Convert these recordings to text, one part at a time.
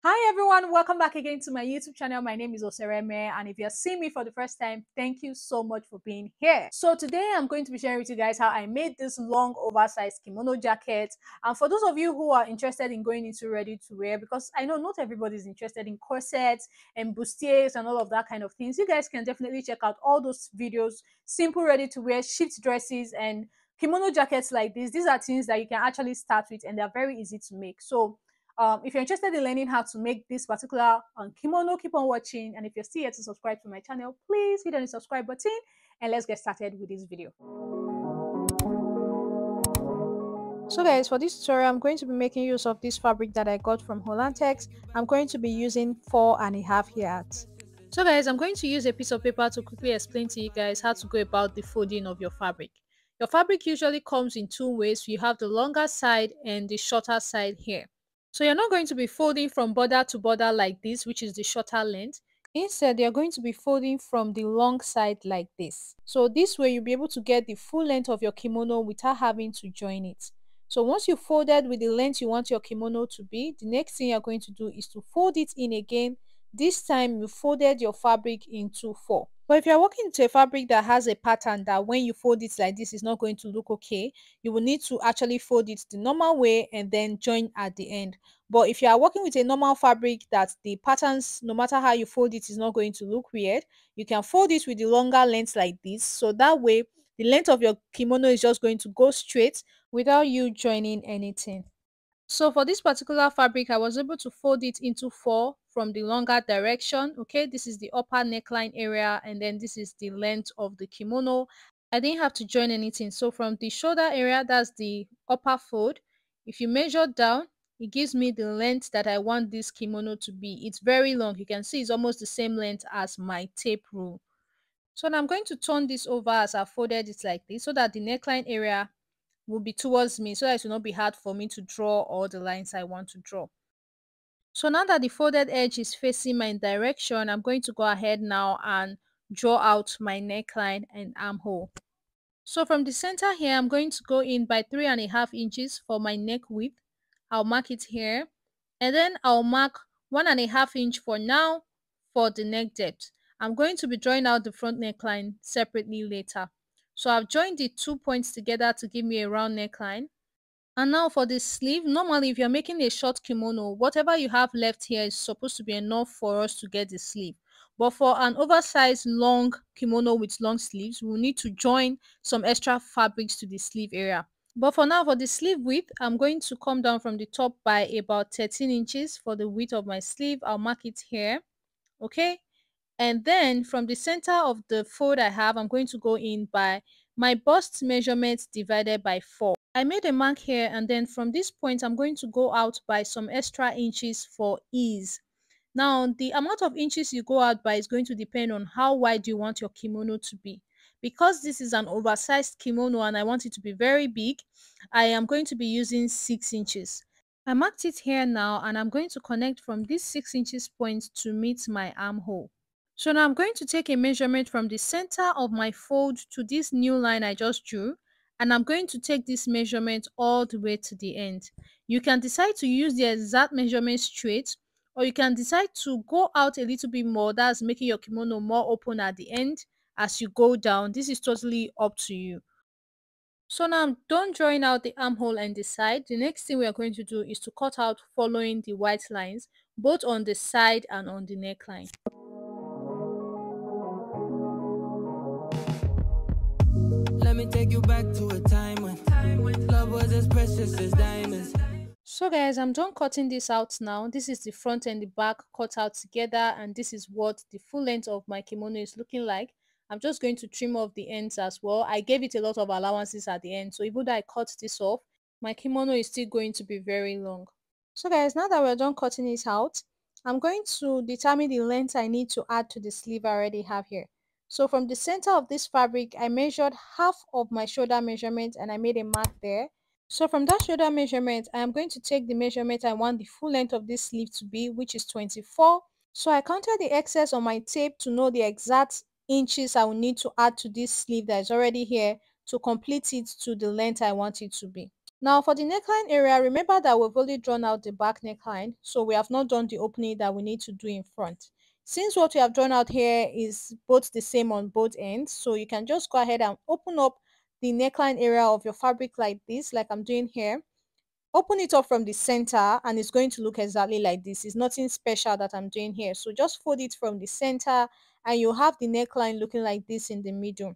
Hi everyone, welcome back again to my YouTube channel. My name is Osereme, and if you're seeing me for the first time, thank you so much for being here. So today I'm going to be sharing with you guys how I made this long oversized kimono jacket. And for those of you who are interested in going into ready to wear, because I know not everybody is interested in corsets and bustiers and all of that kind of things, you guys can definitely check out all those videos, simple ready to wear shift dresses and kimono jackets like this. These are things that you can actually start with, and they're very easy to make. So if you're interested in learning how to make this particular kimono, keep on watching. And if you're still yet to subscribe to my channel, please hit on the subscribe button and let's get started with this video. So guys, for this tutorial, I'm going to be making use of this fabric that I got from Hollandtex. I'm going to be using 4.5 yards. So guys, I'm going to use a piece of paper to quickly explain to you guys how to go about the folding of your fabric. Your fabric usually comes in two ways. You have the longer side and the shorter side here. So you're not going to be folding from border to border like this, which is the shorter length. Instead, you're going to be folding from the long side like this. So this way, you'll be able to get the full length of your kimono without having to join it. So once you've folded with the length you want your kimono to be, the next thing you're going to do is to fold it in again. This time you folded your fabric into 4. But if you're working into a fabric that has a pattern that when you fold it like this is not going to look okay, you will need to actually fold it the normal way and then join at the end. But if you are working with a normal fabric that the patterns, no matter how you fold it, is not going to look weird, you can fold it with the longer length like this. So that way, the length of your kimono is just going to go straight without you joining anything. So for this particular fabric, I was able to fold it into 4 from the longer direction. Okay, this is the upper neckline area, and then this is the length of the kimono. I didn't have to join anything. So from the shoulder area, that's the upper fold. If you measure down, it gives me the length that I want this kimono to be. It's very long. You can see it's almost the same length as my tape rule. So now I'm going to turn this over as I folded it like this so that the neckline area will be towards me, so that it will not be hard for me to draw all the lines I want to draw. So now that the folded edge is facing my direction, I'm going to go ahead now and draw out my neckline and armhole. So from the center here, I'm going to go in by 3.5 inches for my neck width. I'll mark it here, and then I'll mark 1.5 inch for now for the neck depth. I'm going to be drawing out the front neckline separately later. So I've joined the 2 points together to give me a round neckline. And now for the sleeve, normally if you're making a short kimono, whatever you have left here is supposed to be enough for us to get the sleeve. But for an oversized long kimono with long sleeves, we'll need to join some extra fabrics to the sleeve area. But for now, for the sleeve width, I'm going to come down from the top by about 13 inches for the width of my sleeve. I'll mark it here. Okay. And then from the center of the fold I have, I'm going to go in by my bust measurement divided by 4. I made a mark here, and then from this point, I'm going to go out by some extra inches for ease. Now, the amount of inches you go out by is going to depend on how wide you want your kimono to be. Because this is an oversized kimono and I want it to be very big, I am going to be using 6 inches. I marked it here now, and I'm going to connect from this 6 inches point to meet my armhole. So now I'm going to take a measurement from the center of my fold to this new line I just drew, and I'm going to take this measurement all the way to the end. You can decide to use the exact measurement straight, or you can decide to go out a little bit more, that's making your kimono more open at the end as you go down. This is totally up to you. So now I'm done drawing out the armhole and the side. The next thing we are going to do is to cut out following the white lines, both on the side and on the neckline. Let me take you back to a time when love was as precious as diamonds. So guys, I'm done cutting this out now. This is the front and the back cut out together, and this is what the full length of my kimono is looking like. I'm just going to trim off the ends as well. I gave it a lot of allowances at the end, so even though I cut this off, my kimono is still going to be very long. So guys, now that we're done cutting it out, I'm going to determine the length I need to add to the sleeve I already have here. So from the center of this fabric, I measured half of my shoulder measurement and I made a mark there. So from that shoulder measurement, I am going to take the measurement I want the full length of this sleeve to be, which is 24. So I counted the excess on my tape to know the exact inches I will need to add to this sleeve that is already here to complete it to the length I want it to be. Now for the neckline area, remember that we've only drawn out the back neckline, so we have not done the opening that we need to do in front. Since what we have drawn out here is both the same on both ends, so you can just go ahead and open up the neckline area of your fabric like this, like I'm doing here. Open it up from the center and it's going to look exactly like this. It's nothing special that I'm doing here. So just fold it from the center and you have the neckline looking like this in the middle.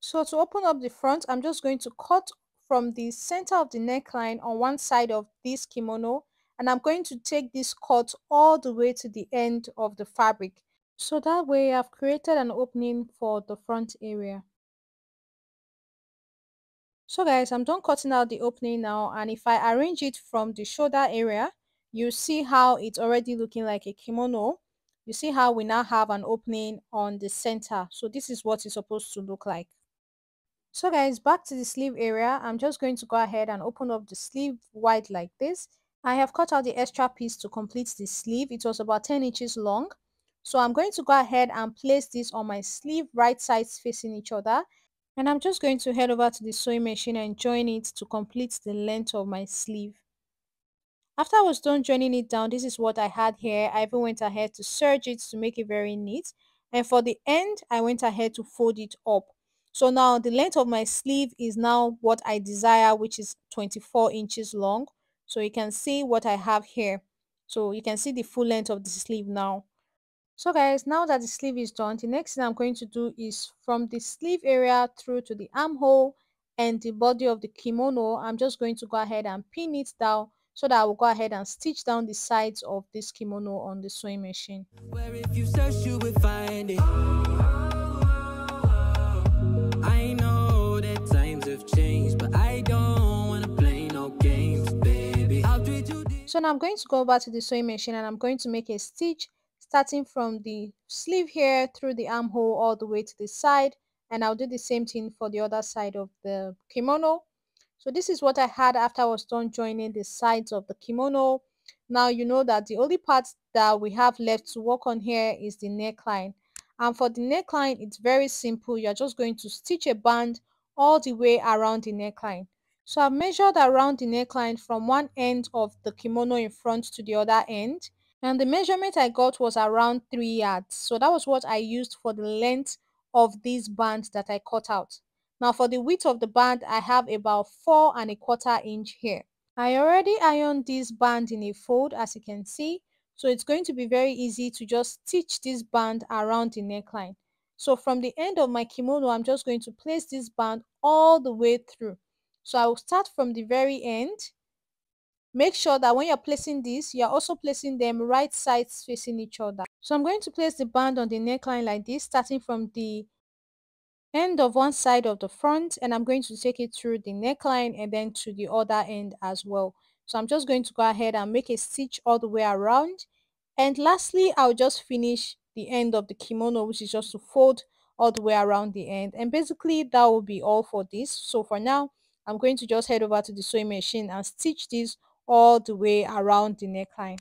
So to open up the front, I'm just going to cut from the center of the neckline on one side of this kimono, and I'm going to take this cut all the way to the end of the fabric. So that way I've created an opening for the front area. So guys, I'm done cutting out the opening now, and if I arrange it from the shoulder area, you see how it's already looking like a kimono. You see how we now have an opening on the center. So this is what it's supposed to look like. So guys, back to the sleeve area, I'm just going to go ahead and open up the sleeve wide like this. I have cut out the extra piece to complete the sleeve. It was about 10 inches long. So I'm going to go ahead and place this on my sleeve, right sides facing each other. And I'm just going to head over to the sewing machine and join it to complete the length of my sleeve. After I was done joining it down, this is what I had here. I even went ahead to serge it to make it very neat. And for the end, I went ahead to fold it up. So now the length of my sleeve is now what I desire, which is 24 inches long. So you can see what I have here. So you can see the full length of the sleeve now. So guys, now that the sleeve is done, the next thing I'm going to do is from the sleeve area through to the armhole and the body of the kimono, I'm just going to go ahead and pin it down so that I will go ahead and stitch down the sides of this kimono on the sewing machine. Where if you search, you will find it. I know that times have changed, but I don't wanna play no games, baby. I'll treat you. So now I'm going to go over to the sewing machine and I'm going to make a stitch starting from the sleeve here through the armhole all the way to the side, and I'll do the same thing for the other side of the kimono. So this is what I had after I was done joining the sides of the kimono. Now you know that the only part that we have left to work on here is the neckline. And for the neckline, it's very simple. You're just going to stitch a band all the way around the neckline. So I've measured around the neckline from one end of the kimono in front to the other end. And the measurement I got was around 3 yards. So that was what I used for the length of this band that I cut out. Now for the width of the band, I have about 4¼ inch here. I already ironed this band in a fold, as you can see. So it's going to be very easy to just stitch this band around the neckline. So from the end of my kimono, I'm just going to place this band all the way through. So I will start from the very end. Make sure that when you're placing this, you're also placing them right sides facing each other. So I'm going to place the band on the neckline like this, starting from the end of one side of the front, and I'm going to take it through the neckline and then to the other end as well. So I'm just going to go ahead and make a stitch all the way around. And lastly, I'll just finish the end of the kimono, which is just to fold all the way around the end. And basically that will be all for this. So for now, I'm going to just head over to the sewing machine and stitch this all the way around the neckline.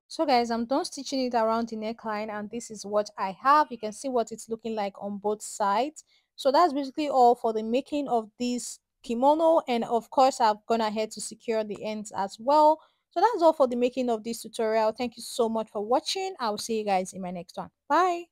So guys, I'm done stitching it around the neckline and this is what I have. You can see what it's looking like on both sides. So that's basically all for the making of this kimono, and of course I've gone ahead to secure the ends as well. So that's all for the making of this tutorial. Thank you so much for watching. I'll see you guys in my next one. Bye.